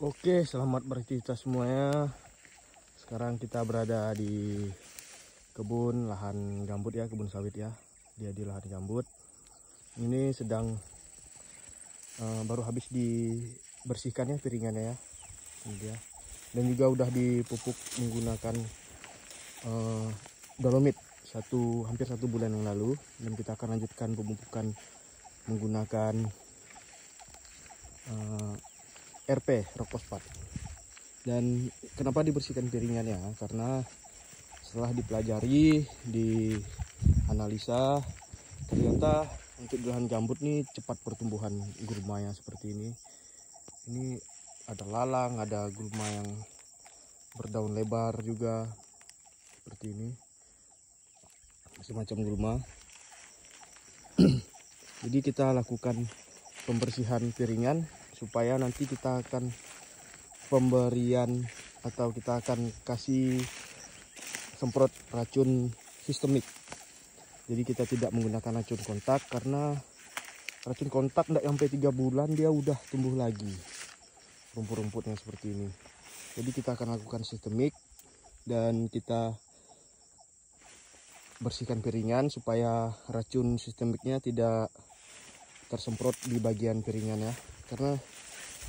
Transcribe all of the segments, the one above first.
Oke, selamat beraktivitas semuanya. Sekarang kita berada di kebun lahan gambut ya, kebun sawit ya. Dia di lahan gambut. Ini sedang baru habis dibersihkan ya piringannya ya. Ini dia. Dan juga udah dipupuk menggunakan dolomit hampir satu bulan yang lalu. Dan kita akan lanjutkan pemupukan menggunakan RP, rock fosfat. Dan kenapa dibersihkan piringannya? Karena setelah dipelajari, dianalisa, ternyata untuk lahan gambut nih cepat pertumbuhan gulma yang seperti ini. Ini ada lalang, ada gulma yang berdaun lebar juga seperti ini, semacam gulma. Jadi kita lakukan pembersihan piringan supaya nanti kita akan pemberian atau kita akan kasih semprot racun sistemik. Jadi kita tidak menggunakan racun kontak karena racun kontak tidak sampai 3 bulan dia udah tumbuh lagi rumput-rumputnya seperti ini. Jadi kita akan lakukan sistemik dan kita bersihkan piringan supaya racun sistemiknya tidak tersemprot di bagian piringan ya. Karena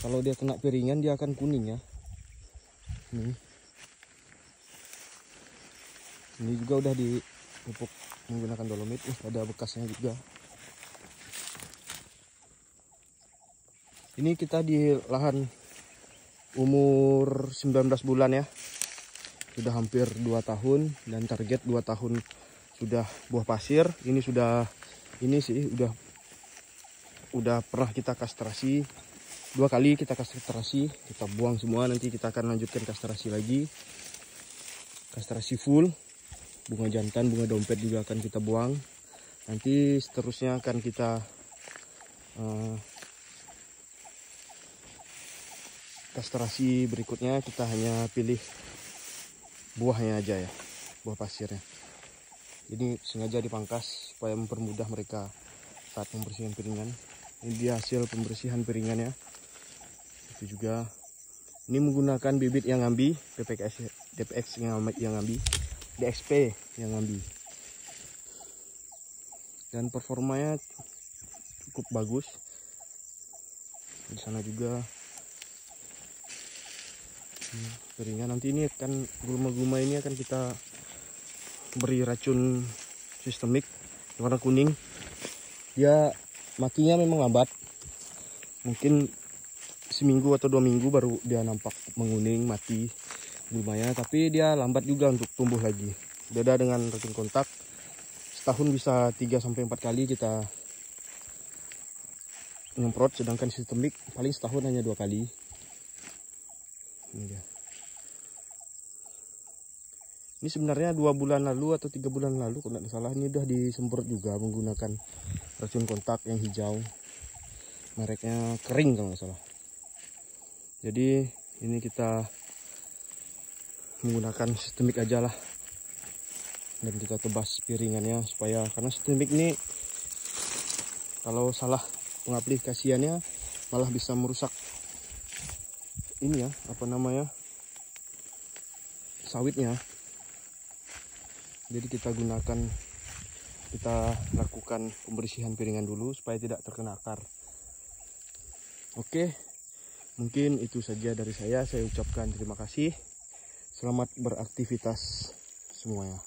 kalau dia kena piringan dia akan kuning ya. Ini juga udah dipupuk menggunakan dolomit. Ada bekasnya juga. Ini kita di lahan umur 19 bulan ya. Sudah hampir 2 tahun dan target 2 tahun sudah buah pasir. Ini udah pernah kita kastrasi 2 kali, kita kastrasi, kita buang semua. Nanti kita akan lanjutkan kastrasi lagi, kastrasi full. Bunga jantan, bunga dompet juga akan kita buang. Nanti seterusnya akan kita kastrasi berikutnya. Kita hanya pilih buahnya aja ya, buah pasirnya. Ini sengaja dipangkas supaya mempermudah mereka saat membersihkan piringan. Ini dia hasil pembersihan piringannya. Itu juga ini menggunakan bibit yang ngambi, DPX yang ngambi, DXP yang ngambi. Dan performanya cukup bagus. Di sana juga piringan. Nanti ini akan gulma-gulma ini akan kita beri racun sistemik warna kuning. Dia matinya memang lambat, mungkin seminggu atau 2 minggu baru dia nampak menguning mati gulmanya, tapi dia lambat juga untuk tumbuh lagi. Beda dengan racun kontak, setahun bisa 3-4 kali kita nyemprot, sedangkan sistemik paling setahun hanya 2 kali. Ini dia. Ini sebenarnya 2 bulan lalu atau 3 bulan lalu kalau tidak salah ini udah disemprot juga menggunakan racun kontak yang hijau, mereknya Kering kalau nggak salah. Jadi ini kita menggunakan sistemik aja lah, dan kita tebas piringannya supaya, karena sistemik ini kalau salah pengaplikasiannya malah bisa merusak ini ya, sawitnya. Jadi kita lakukan pembersihan piringan dulu supaya tidak terkena akar. Oke, mungkin itu saja dari saya. Saya ucapkan terima kasih. Selamat beraktivitas semuanya.